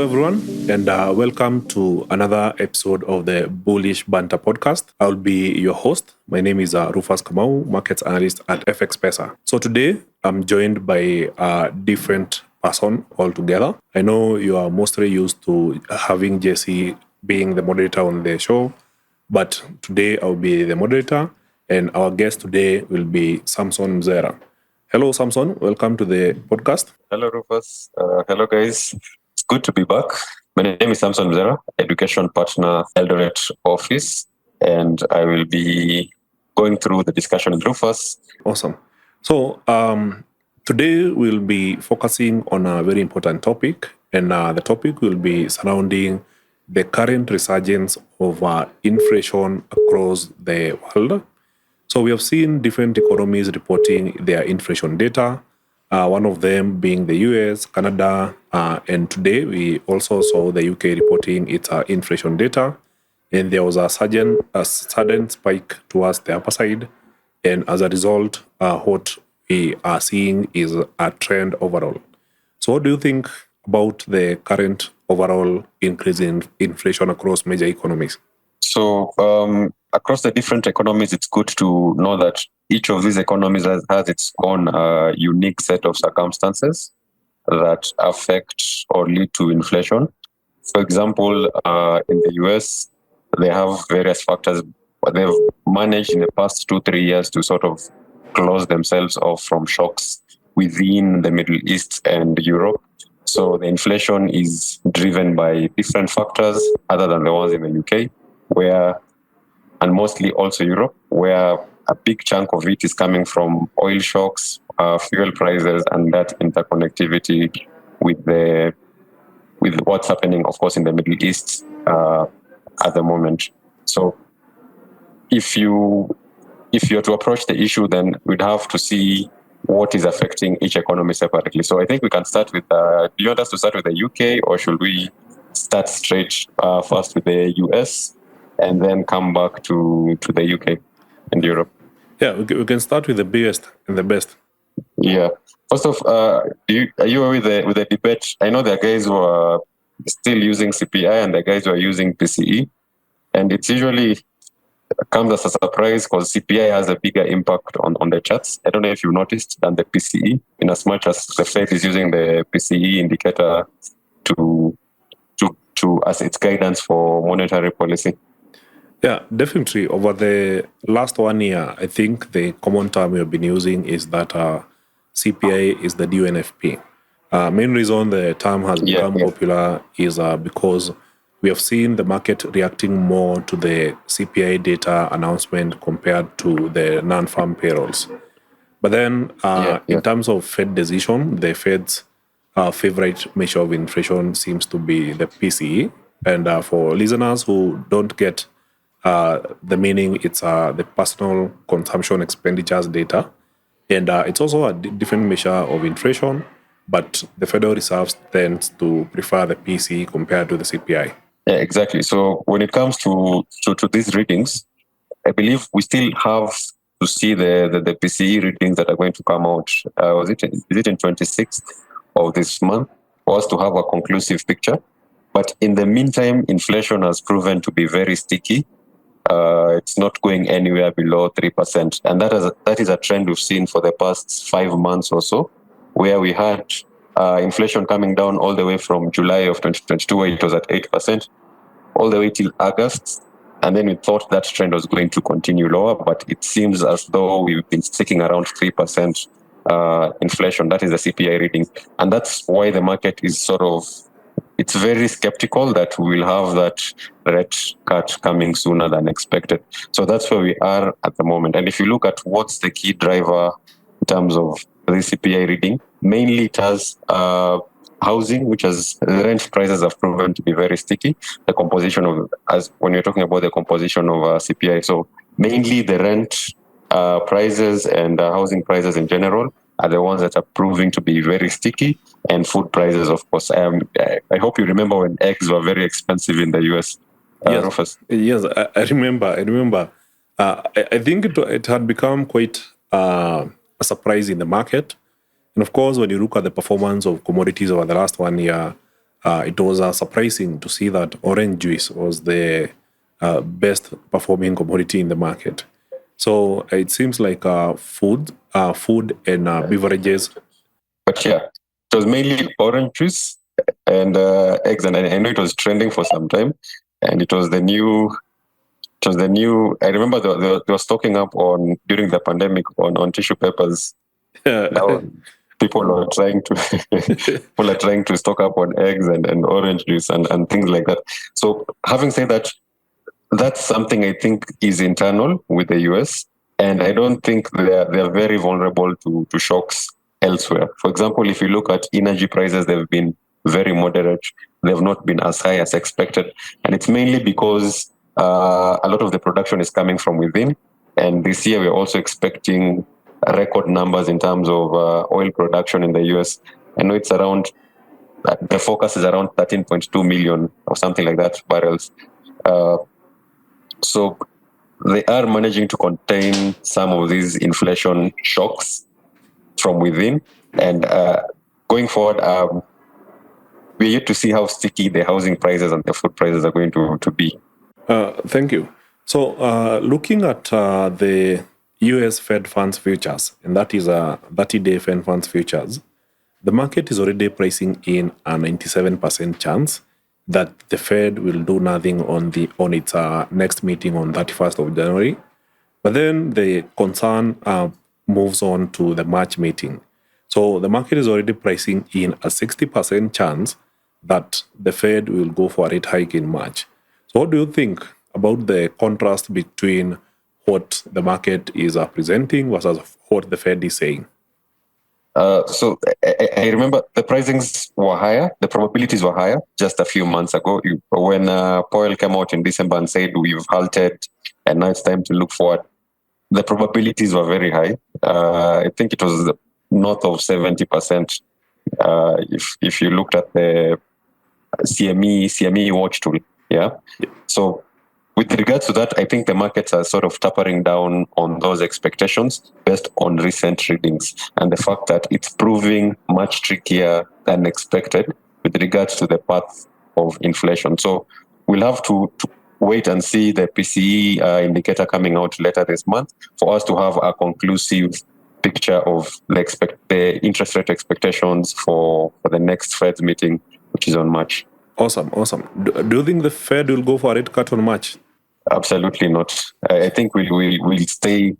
Hello, everyone, and welcome to another episode of the Bullish Banter podcast. I'll be your host. My name is Rufas Kamau, markets analyst at FX Pesa. So today, I'm joined by a different person altogether. I know you are mostly used to having Jesse being the moderator on the show, but today I'll be the moderator, and our guest today will be Samson Mzera. Hello, Samson. Welcome to the podcast. Hello, Rufus. Hello, guys. It's good to be back. My name is Samson Mzera, Education Partner, Eldoret Office, and I will be going through the discussion with Rufus. Awesome. So today we'll be focusing on a very important topic, and the topic will be surrounding the current resurgence of inflation across the world. So we have seen different economies reporting their inflation data, one of them being the US, Canada, and today we also saw the UK reporting its inflation data, and there was a sudden spike towards the upper side, and as a result, what we are seeing is a trend overall. So what do you think about the current overall increase in inflation across major economies? So across the different economies, it's good to know that each of these economies has its own unique set of circumstances that affect or lead to inflation. For example, in the US, they have various factors, but they've managed in the past 2-3 years to sort of close themselves off from shocks within the Middle East and Europe. So the inflation is driven by different factors other than the ones in the UK, and mostly also Europe, where a big chunk of it is coming from oil shocks, fuel prices, and that interconnectivity with what's happening, of course, in the Middle East at the moment. So if you're to approach the issue, then we'd have to see what is affecting each economy separately. So I think we can start with, do you want us to start with the UK, or should we start straight first with the US and then come back to the UK and Europe? Yeah, we can start with the biggest and the best. Yeah. First off, are you aware with the debate? I know there are guys who are still using CPI and the guys who are using PCE, and it's usually comes as a surprise because CPI has a bigger impact on the charts. I don't know if you noticed, than the PCE, in as much as the Fed is using the PCE indicator to as its guidance for monetary policy. Yeah, definitely. Over the last 1 year, I think the common term we have been using is that CPI is the new NFP. Main reason the term has become popular is because we have seen the market reacting more to the CPI data announcement compared to the non-farm payrolls. But then in terms of Fed decision, the Fed's favorite measure of inflation seems to be the PCE. And for listeners who don't get the meaning, it's the personal consumption expenditures data. And it's also a different measure of inflation, but the Federal Reserve tends to prefer the PCE compared to the CPI. Yeah, exactly. So when it comes to these readings, I believe we still have to see the PCE readings that are going to come out. Is it in 26th of this month for us to have a conclusive picture? But in the meantime, inflation has proven to be very sticky. It's not going anywhere below 3%. And that is a trend we've seen for the past 5 months or so, where we had inflation coming down all the way from July of 2022, where it was at 8%, all the way till August. And then we thought that trend was going to continue lower, but it seems as though we've been sticking around 3% inflation. That is the CPI reading. And that's why the market is it's very skeptical that we will have that rate cut coming sooner than expected. So that's where we are at the moment. And if you look at what's the key driver in terms of the CPI reading, mainly it has housing, which has rent prices have proven to be very sticky. The composition of, as when you're talking about the composition of CPI, so mainly the rent prices and housing prices in general are the ones that are proving to be very sticky, and food prices, of course. I hope you remember when eggs were very expensive in the US. Yes, Rufus. Yes, I remember. I think it had become quite a surprise in the market. And of course, when you look at the performance of commodities over the last 1 year, it was surprising to see that orange juice was the best performing commodity in the market. So it seems like food and beverages. But yeah, it was mainly orange juice and eggs, and I know it was trending for some time, and it was the new. It was the new. I remember there was stocking up on during the pandemic on tissue papers. Now people are trying to people are trying to stock up on eggs and orange juice and things like that. So having said that, that's something I think is internal with the US, and I don't think they're very vulnerable to shocks elsewhere. For example, if you look at energy prices, they've been very moderate. They've not been as high as expected, and it's mainly because a lot of the production is coming from within. And this year, we're also expecting record numbers in terms of oil production in the US. I know it's around the focus is around 13.2 million or something like that barrels. So they are managing to contain some of these inflation shocks from within. And going forward, we're yet to see how sticky the housing prices and the food prices are going to be. Thank you. So looking at the US Fed funds futures, and that is a 30-day Fed funds futures, the market is already pricing in a 97% chance that the Fed will do nothing on its next meeting on 31st of January. But then the concern moves on to the March meeting. So the market is already pricing in a 60% chance that the Fed will go for a rate hike in March. So what do you think about the contrast between what the market is presenting versus what the Fed is saying? So I remember the pricings were higher, the probabilities were higher just a few months ago when Powell came out in December and said we've halted and now it's time to look forward. The probabilities were very high. I think it was north of 70%. If you looked at the CME watch tool, yeah. So with regards to that, I think the markets are sort of tapering down on those expectations based on recent readings and the fact that it's proving much trickier than expected with regards to the path of inflation. So we'll have to wait and see the PCE indicator coming out later this month for us to have a conclusive picture of the interest rate expectations for the next Fed meeting, which is on March. Awesome. Do you think the Fed will go for a rate cut on March? Absolutely not. I think we'll stay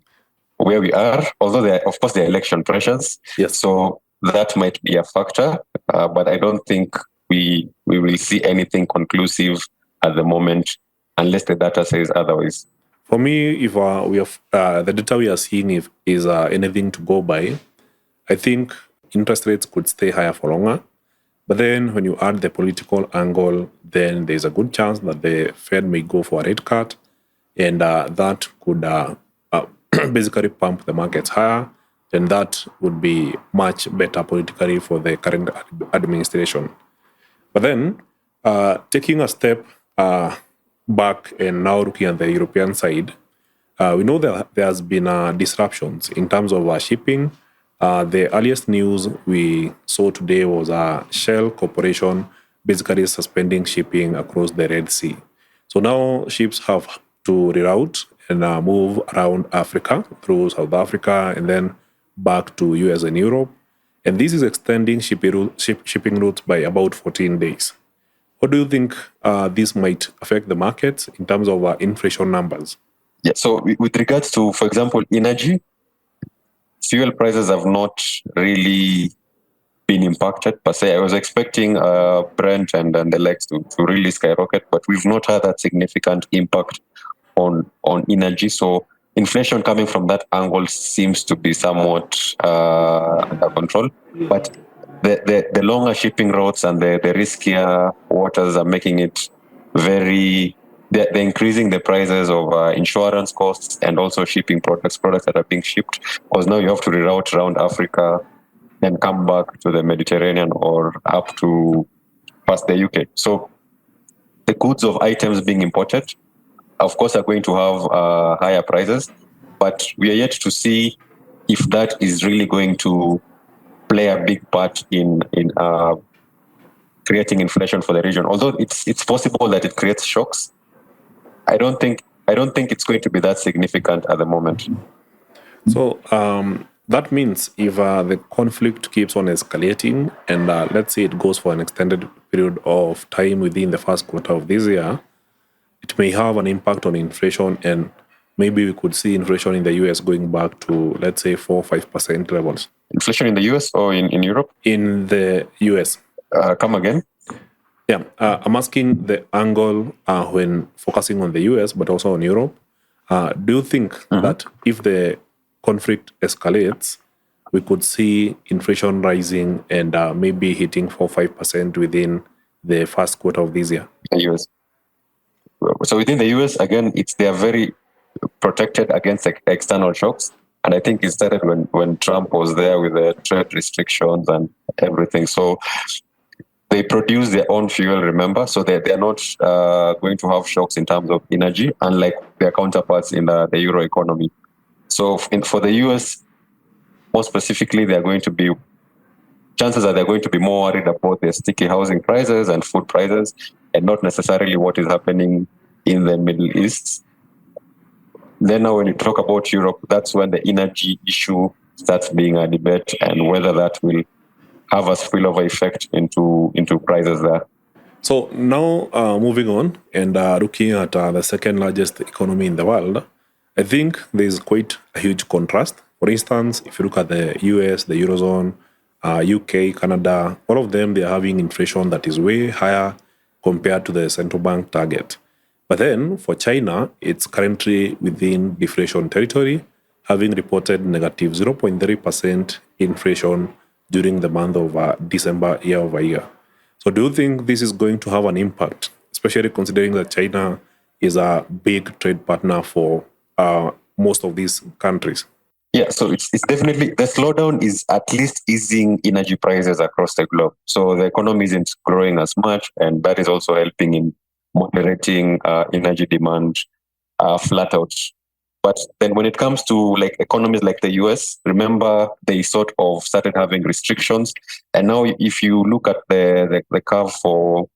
where we are, although of course, there are election pressures. Yes. So that might be a factor, but I don't think we will see anything conclusive at the moment unless the data says otherwise. For me, if we have the data we are seeing is anything to go by, I think interest rates could stay higher for longer. But then when you add the political angle, then there's a good chance that the Fed may go for a rate cut, and that could basically pump the markets higher. Then that would be much better politically for the current administration. But then taking a step back and now looking at the European side, we know that there has been disruptions in terms of shipping. The earliest news we saw today was Shell Corporation basically suspending shipping across the Red Sea. So now ships have to reroute and move around Africa through South Africa and then back to US and Europe. And this is extending shipping routes by about 14 days. What do you think this might affect the markets in terms of inflation numbers? Yeah, so with regards to, for example, energy, fuel prices have not really been impacted per se. I was expecting Brent and the likes to really skyrocket, but we've not had that significant impact on energy. So inflation coming from that angle seems to be somewhat under control. But the longer shipping routes and the riskier waters are making it they're increasing the prices of insurance costs and also shipping products that are being shipped, because now you have to reroute around Africa, then come back to the Mediterranean or up to past the UK. So the goods of items being imported, of course, are going to have higher prices, but we are yet to see if that is really going to play a big part in creating inflation for the region. Although it's possible that it creates shocks, I don't think it's going to be that significant at the moment. So that means if the conflict keeps on escalating and let's say it goes for an extended period of time within the first quarter of this year, it may have an impact on inflation, and maybe we could see inflation in the US going back to, let's say, 4-5% levels. Inflation in the US or in Europe? In the US. Come again? Yeah, I'm asking the angle when focusing on the US, but also on Europe. Do you think that if the conflict escalates, we could see inflation rising and maybe hitting 4-5% within the first quarter of this year? The US. So within the US, again, they are very protected against external shocks. And I think it started when Trump was there with the trade restrictions and everything. So they produce their own fuel, remember? So they're not going to have shocks in terms of energy, unlike their counterparts in the Euro economy. So for the US, more specifically, chances are they're going to be more worried about the sticky housing prices and food prices, and not necessarily what is happening in the Middle East. Then now when you talk about Europe, that's when the energy issue starts being a debate, and whether that will have a spillover effect into prices there. So now moving on and looking at the second largest economy in the world, I think there's quite a huge contrast. For instance, if you look at the US, the Eurozone, UK, Canada, all of them, they are having inflation that is way higher compared to the central bank target. But then for China, it's currently within deflation territory, having reported negative 0.3% inflation during the month of December year over year. So do you think this is going to have an impact, especially considering that China is a big trade partner for most of these countries? Yeah, so it's definitely, the slowdown is at least easing energy prices across the globe. So the economy isn't growing as much, and that is also helping in moderating energy demand flat out. But then when it comes to like economies like the US, remember they sort of started having restrictions. And now if you look at the curve for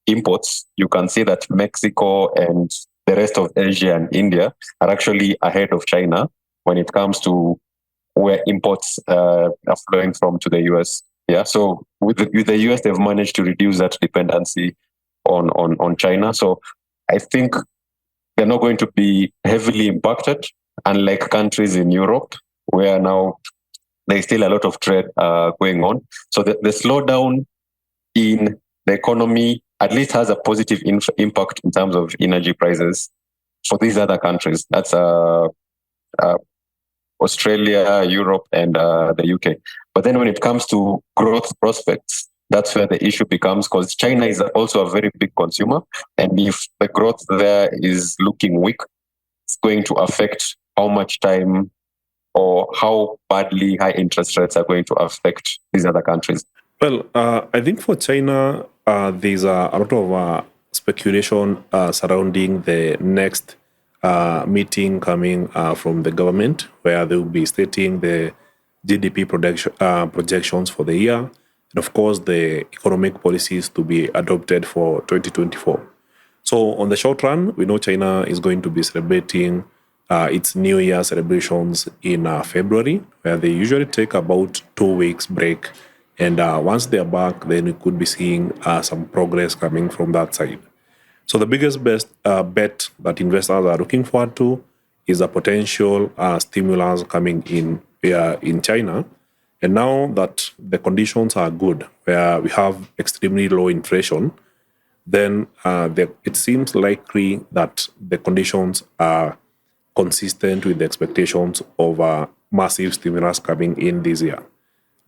imports, you can see that Mexico and the rest of Asia and India are actually ahead of China when it comes to where imports are flowing from to the US. Yeah, so with the US, they've managed to reduce that dependency on China. So I think they're not going to be heavily impacted, unlike countries in Europe, where now there's still a lot of trade going on. So the slowdown in the economy at least has a positive impact in terms of energy prices for these other countries. That's Australia, Europe, and the UK. But then when it comes to growth prospects, that's where the issue becomes, because China is also a very big consumer. And if the growth there is looking weak, it's going to affect how much time or how badly high interest rates are going to affect these other countries. Well, I think for China, there's a lot of speculation surrounding the next meeting coming from the government, where they will be stating the GDP projections for the year, and of course the economic policies to be adopted for 2024. So on the short run, we know China is going to be celebrating its New Year celebrations in February, where they usually take about 2 weeks break. And once they're back, then we could be seeing some progress coming from that side. So the biggest bet that investors are looking forward to is a potential stimulus coming in China. And now that the conditions are good, where we have extremely low inflation, then it seems likely that the conditions are consistent with the expectations of a massive stimulus coming in this year.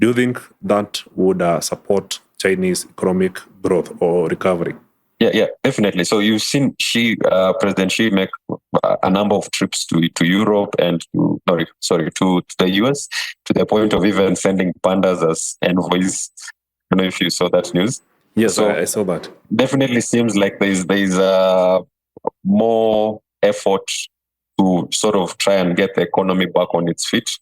Do you think that would support Chinese economic growth or recovery? Yeah, definitely. So you've seen President Xi make a number of trips to Europe and to the US, to the point of even sending pandas as envoys. I don't know if you saw that news. Yes, so I saw that. Definitely seems like there's more effort to sort of try and get the economy back on its feet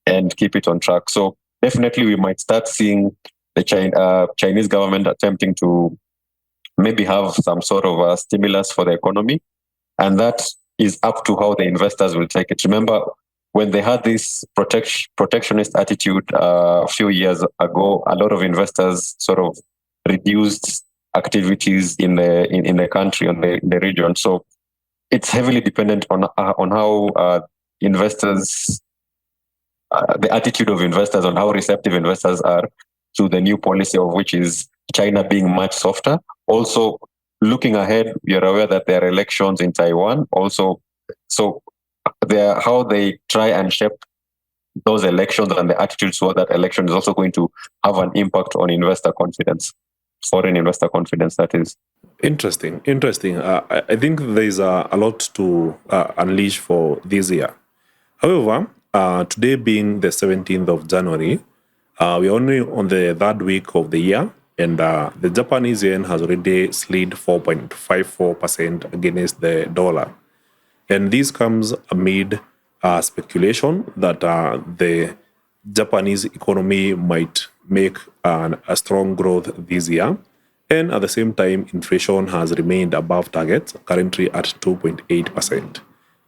and keep it on track. So definitely we might start seeing Chinese government attempting to maybe have some sort of a stimulus for the economy, and that is up to how the investors will take it. Remember, when they had this protectionist attitude a few years ago, a lot of investors sort of reduced activities in the country, in the region. So it's heavily dependent on how investors, the attitude of investors, on how receptive investors are to the new policy, of which is China being much softer. Also, looking ahead, we are aware that there are elections in Taiwan. Also, so how they try and shape those elections and the attitudes toward that election is also going to have an impact on investor confidence, foreign investor confidence, that is. Interesting. I think there's a lot to unleash for this year. However, today being the 17th of January, we're only on the third week of the year, and the Japanese yen has already slid 4.54% against the dollar. And this comes amid speculation that the Japanese economy might make a strong growth this year. And at the same time, inflation has remained above target, currently at 2.8%.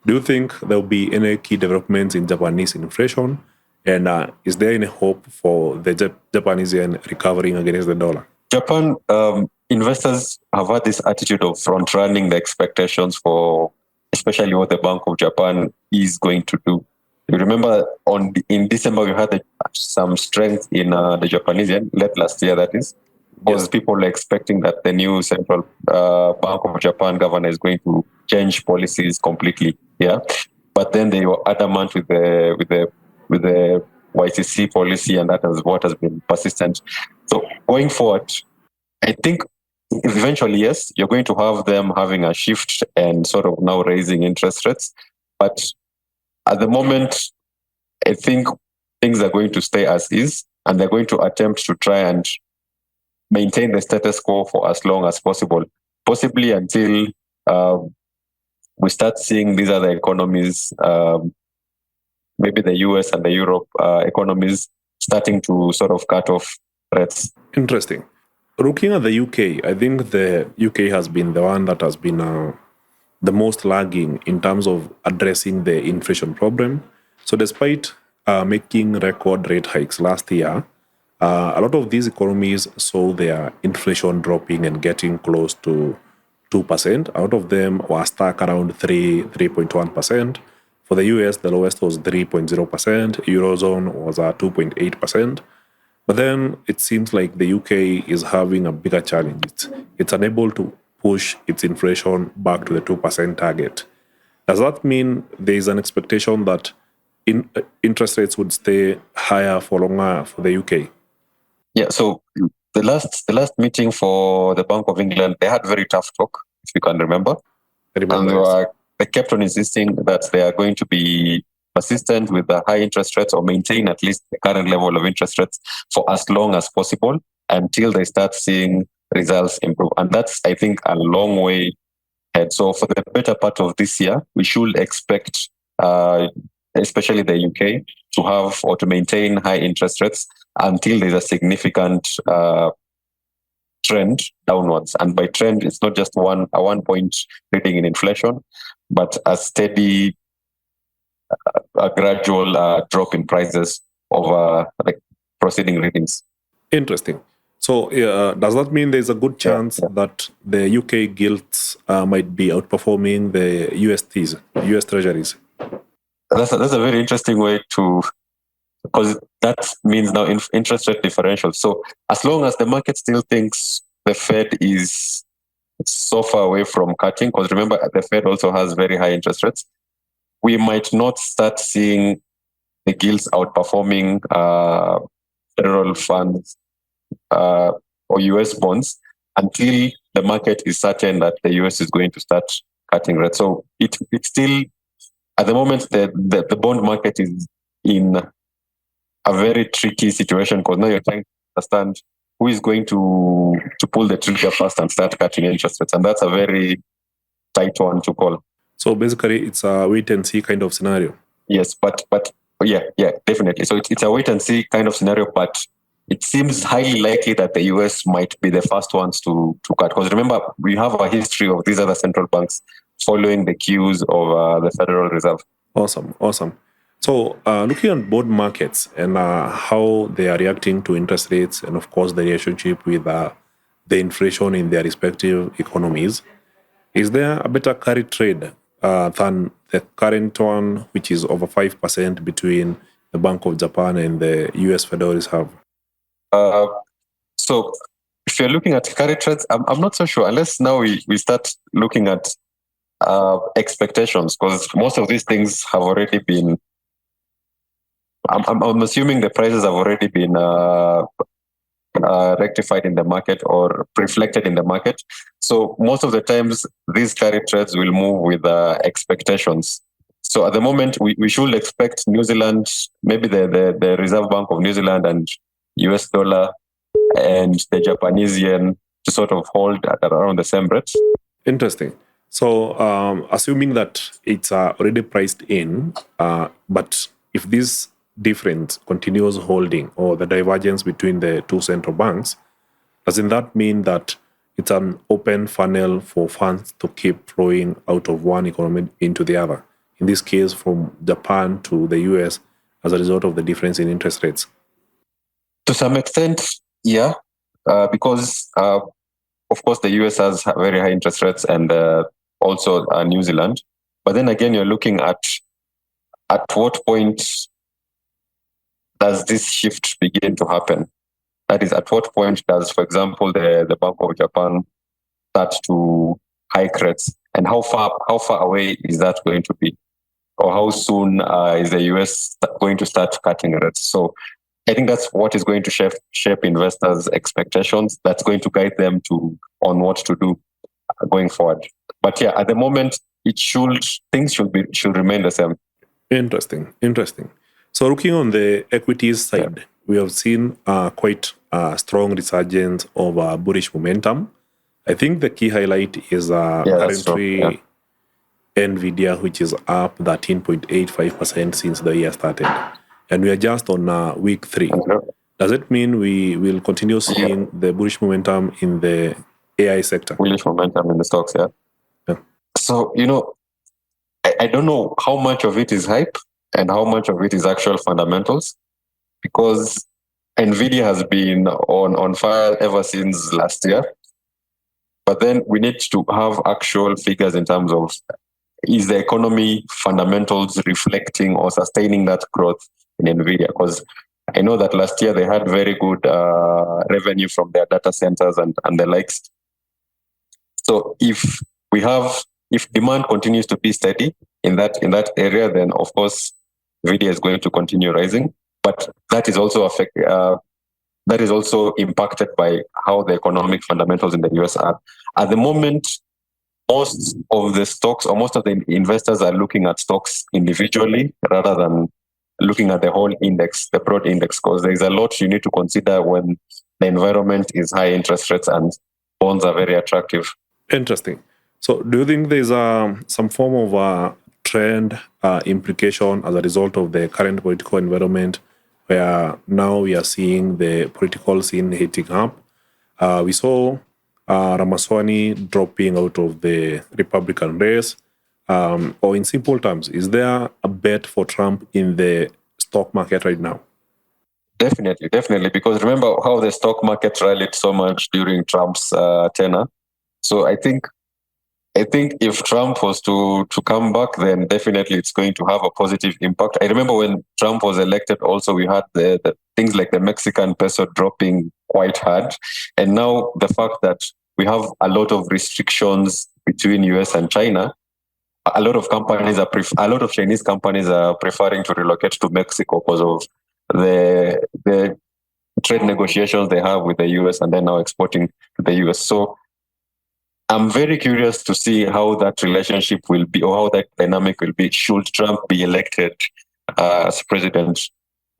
Do you think there will be any key developments in Japanese inflation? And is there any hope for the Japanese yen recovering against the dollar? Japan investors have had this attitude of front-running the expectations for especially what the Bank of Japan is going to do. You remember in December, we had some strength in the Japanese yen, late last year, that is, because people are expecting that the new Central Bank of Japan governor is going to change policies completely. Yeah, but then they were adamant with the YCC policy, and that is what has been persistent. So going forward, I think eventually, yes, you're going to have them having a shift and sort of now raising interest rates. But at the moment, I think things are going to stay as is, and they're going to attempt to try and maintain the status quo for as long as possible, possibly until we start seeing these other economies, maybe the US and the Europe economies, starting to sort of cut off rates. Interesting. Looking at the UK, I think the UK has been the one that has been the most lagging in terms of addressing the inflation problem. So despite making record rate hikes last year, a lot of these economies saw their inflation dropping and getting close to 2%. A lot of them were stuck around 3.1%. For the US, the lowest was 3.0%. Eurozone was at 2.8%. But then it seems like the UK is having a bigger challenge. It's unable to push its inflation back to the 2% target. Does that mean there is an expectation that interest rates would stay higher for longer for the UK? Yeah, so the last meeting for the Bank of England, they had very tough talk, if you can remember. And they kept on insisting that they are going to be persistent with the high interest rates, or maintain at least the current level of interest rates for as long as possible until they start seeing results improve. And that's, I think, a long way ahead. So for the better part of this year, we should expect, especially the UK, to have or to maintain high interest rates until there's a significant trend downwards. And by trend, it's not just a 1 point reading in inflation, but a steady, a gradual drop in prices over proceeding readings. Interesting. So does that mean there's a good chance that the UK gilts might be outperforming the USTs, US Treasuries? That's a very interesting way to, because that means now interest rate differential. So as long as the market still thinks the Fed is so far away from cutting, because remember, the Fed also has very high interest rates, we might not start seeing the gilts outperforming federal funds or US bonds until the market is certain that the US is going to start cutting rates. So it's still, at the moment, the bond market is in a very tricky situation, because now you're trying to understand who is going to pull the trigger first and start cutting interest rates. And that's a very tight one to call. So basically, it's a wait and see kind of scenario. Yes, but yeah, definitely. So it's a wait and see kind of scenario, but it seems highly likely that the US might be the first ones to cut. Because remember, we have a history of these other central banks following the cues of the Federal Reserve. Awesome. So looking at both markets and how they are reacting to interest rates and, of course, the relationship with the inflation in their respective economies, is there a better carry trade than the current one, which is over 5% between the Bank of Japan and the US Federal Reserve? So if you're looking at carry trades, I'm not so sure, unless now we start looking at expectations, because most of these things have already been, I'm assuming the prices have already been rectified in the market or reflected in the market. So most of the times, these carry trades will move with expectations. So at the moment, we should expect New Zealand, maybe the Reserve Bank of New Zealand and US dollar and the Japanese yen to sort of hold at around the same rates. Interesting. So assuming that it's already priced in, but if this difference continues holding or the divergence between the two central banks, doesn't that mean that it's an open funnel for funds to keep flowing out of one economy into the other? In this case, from Japan to the US as a result of the difference in interest rates? To some extent, yeah, because of course the US has very high interest rates and also New Zealand. But then again, you're looking at what point does this shift begin to happen? That is, at what point does, for example, the Bank of Japan start to hike rates, and how far away is that going to be, or how soon is the US going to start cutting rates? So I think that's what is going to shape investors' expectations. That's going to guide them on what to do going forward. But yeah, at the moment, things should remain the same. Interesting. So looking on the equities side, we have seen quite a strong resurgence of bullish momentum. I think the key highlight is currently NVIDIA, which is up 13.85% since the year started. And we are just on week 3. Does it mean we will continue seeing the bullish momentum in the AI sector? Bullish momentum in the stocks, yeah. So, I don't know how much of it is hype and how much of it is actual fundamentals, because NVIDIA has been on fire ever since last year. But then we need to have actual figures in terms of, is the economy fundamentals reflecting or sustaining that growth in NVIDIA? Because I know that last year they had very good revenue from their data centers and the likes. So if demand continues to be steady in that area, then of course NVIDIA is going to continue rising. But that is also impacted by how the economic fundamentals in the US are. At the moment, most of the stocks or most of the investors are looking at stocks individually rather than looking at the whole index, the broad index, because there's a lot you need to consider when the environment is high interest rates and bonds are very attractive. Interesting. So do you think there's some form of trend implication as a result of the current political environment, where now we are seeing the political scene heating up? We saw Ramaswamy dropping out of the Republican race. Or in simple terms, is there a bet for Trump in the stock market right now? Definitely. Because remember how the stock market rallied so much during Trump's tenure. So I think if Trump was to come back, then definitely it's going to have a positive impact. I remember when Trump was elected, also we had the things like the Mexican peso dropping quite hard. And now the fact that we have a lot of restrictions between US and China, a lot of Chinese companies are preferring to relocate to Mexico because of the trade negotiations they have with the US, and they're now exporting to the US. So I'm very curious to see how that relationship will be, or how that dynamic will be, should Trump be elected as president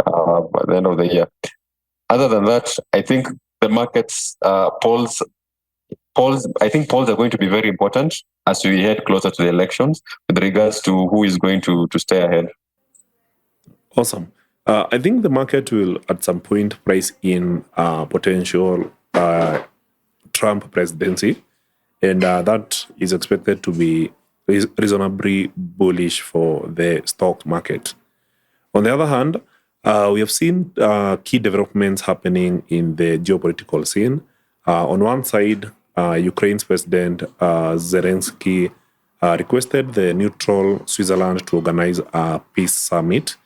by the end of the year. Other than that, I think the markets polls are going to be very important as we head closer to the elections with regards to who is going to stay ahead. Awesome. I think the market will at some point price in potential Trump presidency, and that is expected to be reasonably bullish for the stock market. On the other hand, we have seen key developments happening in the geopolitical scene. On one side, Ukraine's President Zelensky requested the neutral Switzerland to organize a peace summit.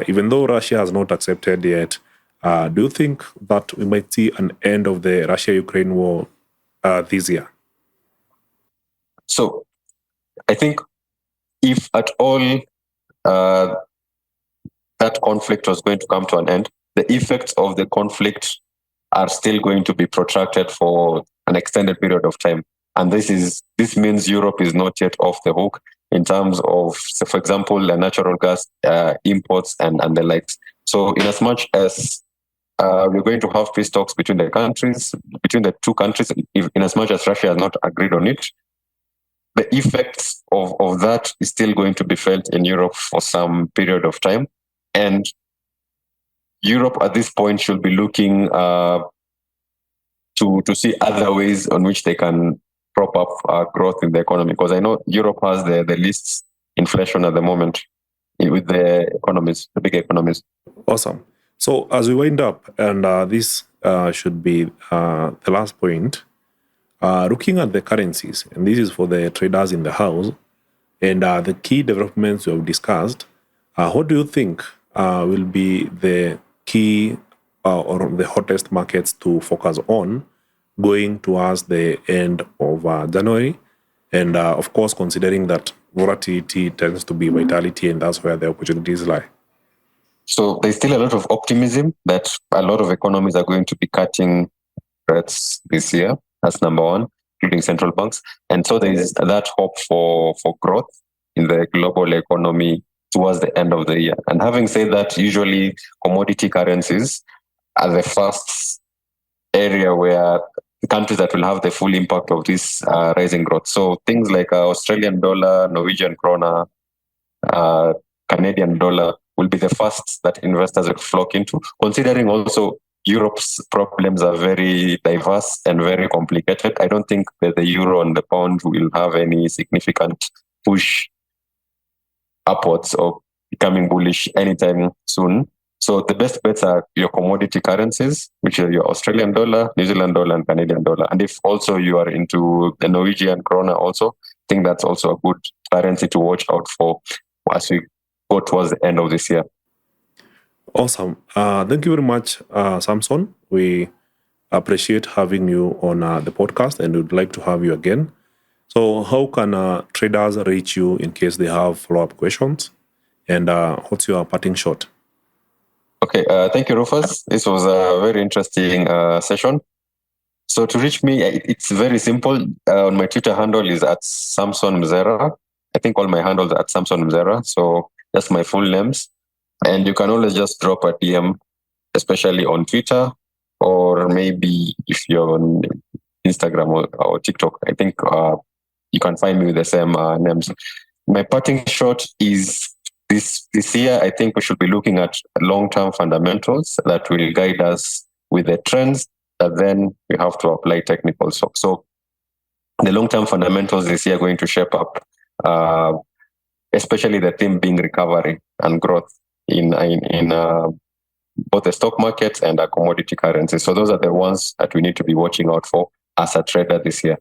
Even though Russia has not accepted yet, do you think that we might see an end of the Russia-Ukraine war this year? So I think if at all that conflict was going to come to an end, the effects of the conflict are still going to be protracted for an extended period of time. And this means Europe is not yet off the hook in terms of, so for example, the natural gas imports and the likes. So in as much as we're going to have peace talks between the two countries, in as much as Russia has not agreed on it, the effects of that is still going to be felt in Europe for some period of time. And Europe at this point should be looking to see other ways on which they can prop up growth in the economy. Because I know Europe has the least inflation at the moment with the big economies. Awesome. So as we wind up, and this should be the last point, looking at the currencies, and this is for the traders in the house, and the key developments we have discussed, what do you think will be the key or the hottest markets to focus on going towards the end of January? And of course, considering that volatility tends to be vitality, and that's where the opportunities lie. So there's still a lot of optimism that a lot of economies are going to be cutting rates this year. That's number one, including central banks. And so there is that hope for growth in the global economy towards the end of the year. And having said that, usually commodity currencies are the first area where the countries that will have the full impact of this rising growth. So things like Australian dollar, Norwegian krona, Canadian dollar will be the first that investors will flock into, considering also Europe's problems are very diverse and very complicated. I don't think that the euro and the pound will have any significant push upwards or becoming bullish anytime soon. So the best bets are your commodity currencies, which are your Australian dollar, New Zealand dollar, and Canadian dollar. And if also you are into the Norwegian krona also, I think that's also a good currency to watch out for as we go towards the end of this year. Awesome. Thank you very much, Samson. We appreciate having you on the podcast and would like to have you again. So how can traders reach you in case they have follow-up questions? And what's your parting shot? Okay, thank you, Rufus. This was a very interesting session. So to reach me, it's very simple. On my Twitter handle is at Samson Mzera. I think all my handles are at Samson Mzera. So that's my full names. And you can always just drop a DM, especially on Twitter, or maybe if you're on Instagram or TikTok, I think you can find me with the same names. My parting shot is this year, I think we should be looking at long-term fundamentals that will guide us with the trends that then we have to apply technical. So the long-term fundamentals this year are going to shape up, especially the theme being recovery and growth in both the stock markets and our commodity currencies. So those are the ones that we need to be watching out for as a trader this year.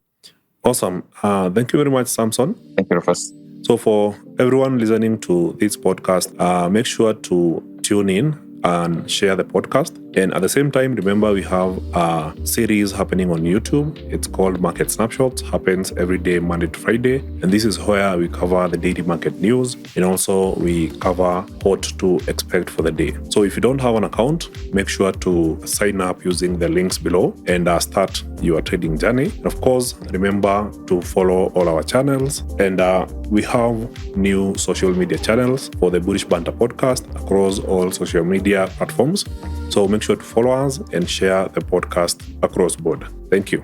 Awesome. Thank you very much, Samson. Thank you, Rufus. So for everyone listening to this podcast, make sure to tune in and share the podcast. And at the same time, remember we have a series happening on YouTube. It's called Market Snapshots, happens every day, Monday to Friday. And this is where we cover the daily market news. And also we cover what to expect for the day. So if you don't have an account, make sure to sign up using the links below and start your trading journey. And of course, remember to follow all our channels. And we have new social media channels for the Bullish Banter podcast across all social media platforms. So make sure to follow us and share the podcast across board. Thank you.